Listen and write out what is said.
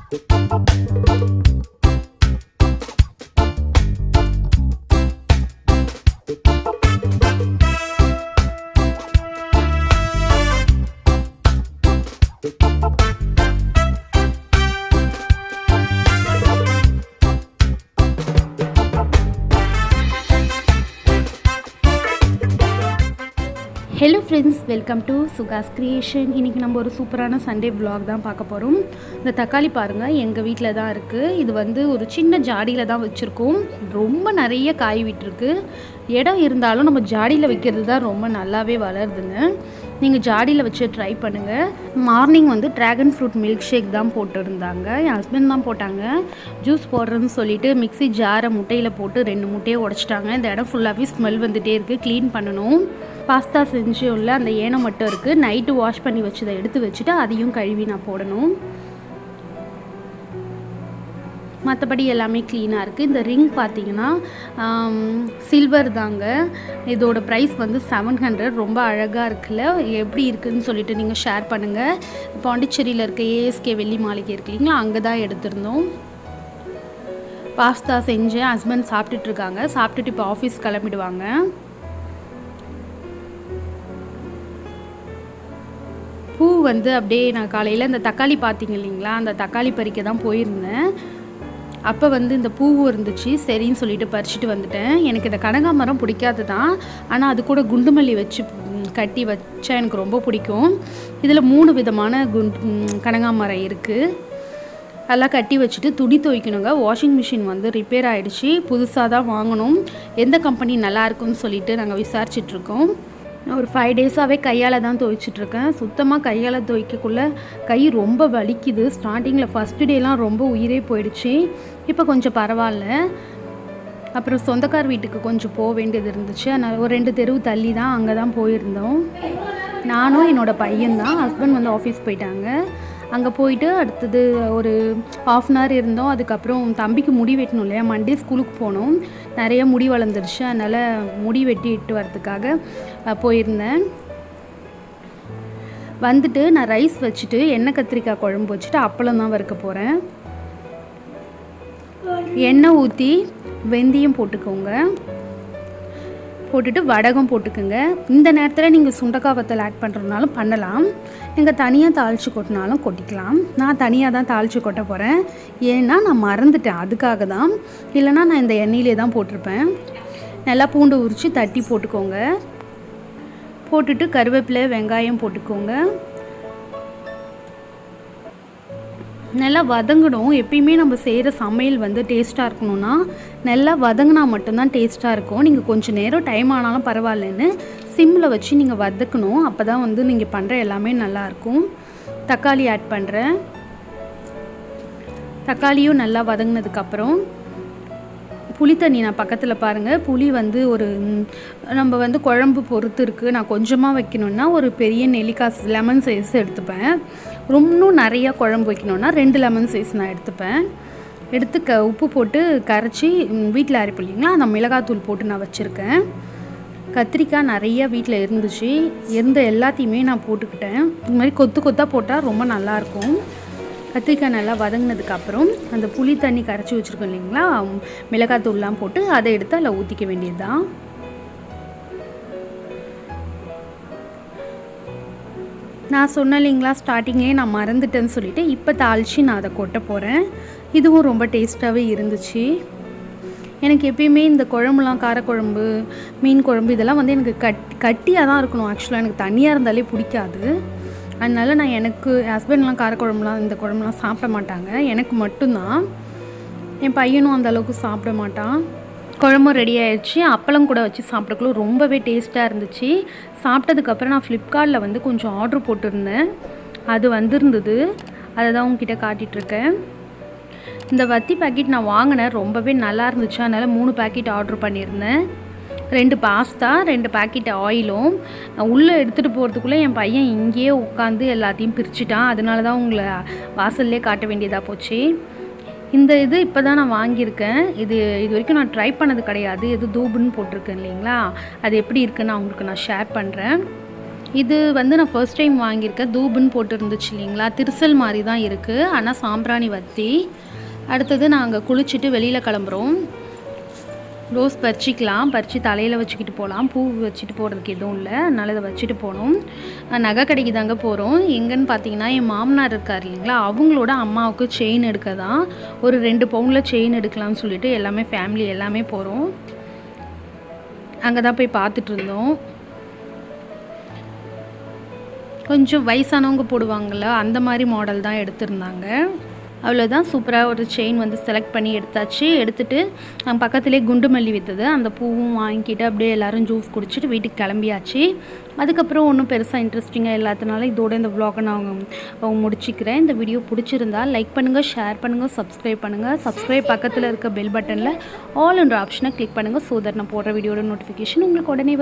Hello friends, welcome to Sukash creation. இன்றைக்கி நம்ம ஒரு சூப்பரான சண்டே vlog தான் பார்க்க போகிறோம். இந்த தக்காளி பாருங்கள், எங்கள் வீட்டில் தான் இருக்குது. இது வந்து ஒரு சின்ன ஜாடியில் தான் வச்சுருக்கோம். ரொம்ப நிறைய காய் விட்டுருக்கு. இடம் இருந்தாலும் நம்ம ஜாடியில் வைக்கிறது தான் ரொம்ப நல்லாவே வளருதுங்க. நீங்கள் ஜாடியில் வச்சு ட்ரை பண்ணுங்கள். மார்னிங் வந்து ட்ராகன் ஃப்ரூட் மில்க் ஷேக் தான் போட்டுருந்தாங்க. என் ஹஸ்பண்ட் தான் போட்டாங்க. ஜூஸ் போடுறேன்னு சொல்லிவிட்டு மிக்ஸி ஜாரை முட்டையில் போட்டு 2 முட்டையை உடச்சிட்டாங்க. இந்த இடம் ஃபுல்லாகவே ஸ்மெல் வந்துகிட்டே இருக்குது. க்ளீன் பண்ணணும். பாஸ்தா செஞ்சு உள்ள அந்த ஏனம் மட்டும் இருக்குது. நைட்டு வாஷ் பண்ணி வச்சதை எடுத்து வச்சுட்டு அதையும் கழுவி நான் போடணும். மற்றபடி எல்லாமே க்ளீனாக இருக்குது. இந்த ரிங் பார்த்தீங்கன்னா சில்வர் தாங்க. இதோட ப்ரைஸ் வந்து 700. ரொம்ப அழகாக இருக்குல்ல? எப்படி இருக்குதுன்னு சொல்லிட்டு நீங்கள் ஷேர் பண்ணுங்கள். பாண்டிச்சேரியில் இருக்க ஏஎஸ்கே வெள்ளி மாளிகை இருக்கு இல்லைங்களா, அங்கே தான் எடுத்திருந்தோம். பாஸ்தா செஞ்சு ஹஸ்பண்ட் சாப்பிட்டுட்ருக்காங்க. சாப்பிட்டுட்டு இப்போ ஆஃபீஸ் கிளம்பிடுவாங்க. பூ வந்து அப்படியே நான் காலையில் இந்த தக்காளி பார்த்தீங்க இல்லைங்களா, அந்த தக்காளி பறிக்க தான் போயிருந்தேன். அப்போ வந்து இந்த பூவும் இருந்துச்சு. சரின்னு சொல்லிட்டு பறிச்சுட்டு வந்துட்டேன். எனக்கு இந்த கனகாமரம் பிடிக்காது தான், ஆனால் அது கூட குண்டுமல்லி வச்சு கட்டி வச்சா எனக்கு ரொம்ப பிடிக்கும். இதில் 3 விதமான கனகாமரம் இருக்குது. அதெல்லாம் கட்டி வச்சுட்டு துணி துவைக்கணுங்க. வாஷிங் மிஷின் வந்து ரிப்பேர் ஆகிடுச்சு. புதுசாக தான் வாங்கணும். எந்த கம்பெனி நல்லா இருக்குன்னு சொல்லிட்டு நாங்கள் விசாரிச்சிட்ருக்கோம். ஒரு 5 டேஸாகவே கையால் தான் துவைச்சிட்ருக்கேன். சுத்தமாக கையால் துவைக்கக்குள்ளே கை ரொம்ப வலிக்குது. ஸ்டார்டிங்கில் ஃபஸ்ட்டு டேலாம் ரொம்ப உயிரே போயிடுச்சு. இப்போ கொஞ்சம் பரவாயில்ல. அப்புறம் சொந்தக்கார் வீட்டுக்கு கொஞ்சம் போக வேண்டியது இருந்துச்சு. அதனால் ஒரு 2 தெருவு தள்ளி தான் அங்கே தான் போயிருந்தோம். நானும் என்னோடய பையன்தான். ஹஸ்பண்ட் வந்து ஆஃபீஸ் போயிட்டாங்க. அங்கே போயிட்டு அடுத்தது ஒரு 1/2 அன் ஹவர் இருந்தோம். அதுக்கப்புறம் தம்பிக்கு முடி வெட்டணும் இல்லையா, மண்டே ஸ்கூலுக்கு போனோம். நிறைய முடி வளர்ந்துருச்சு. அதனால் முடி வெட்டிட்டு வரதுக்காக போயிருந்தேன். வந்துட்டு நான் ரைஸ் வச்சுட்டு எண்ணெய் கத்திரிக்காய் குழம்பு வச்சுட்டு அப்பளம் தான் வறுக்க போகிறேன். எண்ணெய் ஊற்றி வெந்தயம் போட்டுக்கோங்க. போட்டுட்டு வடகம் போட்டுக்குங்க. இந்த நேரத்தில் நீங்கள் சுண்டக்காய் வத்தல் ஆட் பண்ணுறதுனாலும் பண்ணலாம். நீங்கள் தனியாக தாளித்து கொட்டினாலும் கொட்டிக்கலாம். நான் தனியாக தான் தாளித்து கொட்ட போகிறேன். ஏன்னா நான் மறந்துட்டேன், அதுக்காக தான். இல்லைனா நான் இந்த எண்ணெயிலே தான் போட்டிருப்பேன். நல்லா பூண்டு உரித்து தட்டி போட்டுக்கோங்க. போட்டுட்டு கருவேப்பிலை வெங்காயம் போட்டுக்கோங்க. நல்லா வதங்கணும். எப்பயுமே நம்ம செய்கிற சமையல் வந்து டேஸ்ட்டாக இருக்கணும்னா நல்லா வதங்கினா மட்டும்தான் டேஸ்ட்டாக இருக்கும். நீங்கள் கொஞ்சம் நேரம் டைம் ஆனாலும் பரவாயில்லன்னு சிம்மில் வச்சு நீங்கள் வதக்கணும். அப்போ தான் வந்து நீங்கள் பண்ணுற எல்லாமே நல்லாயிருக்கும். தக்காளி ஆட் பண்ணுறேன். தக்காளியும் நல்லா வதங்கினதுக்கப்புறம் புளி தண்ணி நான் பக்கத்தில் பாருங்கள். புளி வந்து ஒரு நம்ம வந்து குழம்பு பொறுத்து இருக்குது. நான் கொஞ்சமாக வைக்கணுன்னா ஒரு பெரிய நெல்லிக்காய் லெமன் சைஸ் எடுத்துப்பேன். ரொம்ப நிறையா குழம்பு வைக்கணுன்னா 2 லெமன் சைஸ் நான் எடுத்துப்பேன். எடுத்து உப்பு போட்டு கரைச்சி வீட்டில் அரைப்போம் இல்லைங்களா, அந்த மிளகாத்தூள் போட்டு நான் வச்சுருக்கேன். கத்திரிக்காய் நிறையா வீட்டில் இருந்துச்சு. இருந்த எல்லாத்தையுமே நான் போட்டுக்கிட்டேன். இது மாதிரி கொத்து கொத்தாக போட்டால் ரொம்ப நல்லாயிருக்கும். கத்திரிக்காய் நல்லா வதங்கினதுக்கப்புறம் அந்த புளி தண்ணி கரைச்சி வச்சுருக்கோம் இல்லைங்களா, மிளகாத்தூள்லாம் போட்டு அதை எடுத்து அதில் ஊற்றிக்க வேண்டியது தான். நான் சொன்னேன் இல்லைங்களா ஸ்டார்டிங்லேயே நான் மறந்துட்டேன்னு சொல்லிவிட்டு இப்போ தாளித்து நான் அதை கொட்ட போகிறேன். இதுவும் ரொம்ப டேஸ்ட்டாகவே இருந்துச்சு. எனக்கு எப்பயுமே இந்த குழம்புலாம் காரக்குழம்பு, மீன் குழம்பு இதெல்லாம் வந்து எனக்கு கட்டியாக தான் இருக்கணும். ஆக்சுவலாக எனக்கு தனியாக இருந்தாலே பிடிக்காது. அதனால் நான் எனக்கு ஹஸ்பண்ட்லாம் காரக்குழம்புலாம் இந்த குழம்புலாம் சாப்பிட மாட்டாங்க. எனக்கு மட்டும்தான். என் பையனும் அந்தளவுக்கு சாப்பிட மாட்டான். குழம்பும் ரெடி ஆகிடுச்சு. அப்பளம் கூட வச்சு சாப்பிடக்குள்ள ரொம்பவே டேஸ்ட்டாக இருந்துச்சு. சாப்பிட்டதுக்கப்புறம் நான் ஃப்ளிப்கார்ட்டில் வந்து கொஞ்சம் ஆர்டர் போட்டிருந்தேன். அது வந்திருந்தது. அதை தான் உங்ககிட்ட காட்டிகிட்ருக்கேன். இந்த வத்தி பேக்கெட் நான் வாங்கினேன். ரொம்பவே நல்லா இருந்துச்சு. அதனால் 3 பேக்கெட் ஆர்டர் பண்ணியிருந்தேன். 2 பாஸ்தா, 2 பேக்கெட் ஆயிலும். உள்ளே எடுத்துகிட்டு போகிறதுக்குள்ளே என் பையன் இங்கேயே உட்காந்து எல்லாத்தையும் பிரிச்சுட்டான். அதனால தான் உங்களை வாசல்லே காட்ட வேண்டியதாக போச்சு. இந்த இது இப்போ தான் நான் வாங்கியிருக்கேன். இது வரைக்கும் நான் ட்ரை பண்ணது கிடையாது. எது தூபுன்னு போட்டிருக்கேன் இல்லைங்களா, அது எப்படி இருக்குன்னு நான் உங்களுக்கு ஷேர் பண்ணுறேன். இது வந்து நான் ஃபர்ஸ்ட் டைம் வாங்கியிருக்கேன். தூபுன்னு போட்டு இருந்துச்சு இல்லைங்களா, திருசல் மாதிரி தான் இருக்குது, ஆனால் சாம்பிராணி வத்தி. அடுத்தது நாங்கள் குளிச்சுட்டு வெளியில் கிளம்புறோம். ரோஸ் பறிச்சிக்கலாம், பறித்து தலையில் வச்சுக்கிட்டு போகலாம். பூ வச்சுட்டு போகிறதுக்கு எதுவும் இல்லை, அதனால் இதை வச்சுட்டு போகணும். நகை கடைக்கு தாங்க போகிறோம். எங்கன்னு பார்த்தீங்கன்னா என் மாமனார் இருக்கார் இல்லைங்களா, அவங்களோட அம்மாவுக்கு செயின் எடுக்க தான். ஒரு 2 பவுனில் செயின் எடுக்கலாம்னு சொல்லிட்டு எல்லாமே ஃபேமிலி எல்லாமே போகிறோம். அங்கே தான் போய் பார்த்துட்டு இருந்தோம். கொஞ்சம் வயசானவங்க போடுவாங்கள்ல, அந்த மாதிரி மாடல் தான் எடுத்திருந்தாங்க. அவ்வளோதான், சூப்பராக ஒரு செயின் வந்து செலக்ட் பண்ணி எடுத்தாச்சு. எடுத்துகிட்டு பக்கத்துலேயே குண்டு மல்லி விற்றுது, அந்த பூவும் வாங்கிக்கிட்டு அப்படியே எல்லோரும் ஜூஸ் குடிச்சிட்டு வீட்டுக்கு கிளம்பியாச்சு. அதுக்கப்புறம் ஒன்றும் பெருசாக இன்ட்ரெஸ்டிங்காக இல்லாதனால இதோட இந்த vlog நான் முடிச்சுக்கிறேன். இந்த வீடியோ பிடிச்சிருந்தா லைக் பண்ணுங்கள், ஷேர் பண்ணுங்கள், சப்ஸ்கிரைப் பண்ணுங்கள். சப்ஸ்கிரைப் பக்கத்தில் இருக்க பெல் பட்டனில் ஆல் என்ற ஆப்ஷனை கிளிக் பண்ணுங்கள். ஸோ தட் நான் போடுற வீடியோட நோட்டிஃபிகேஷன் உங்களுக்கு உடனே வரும்.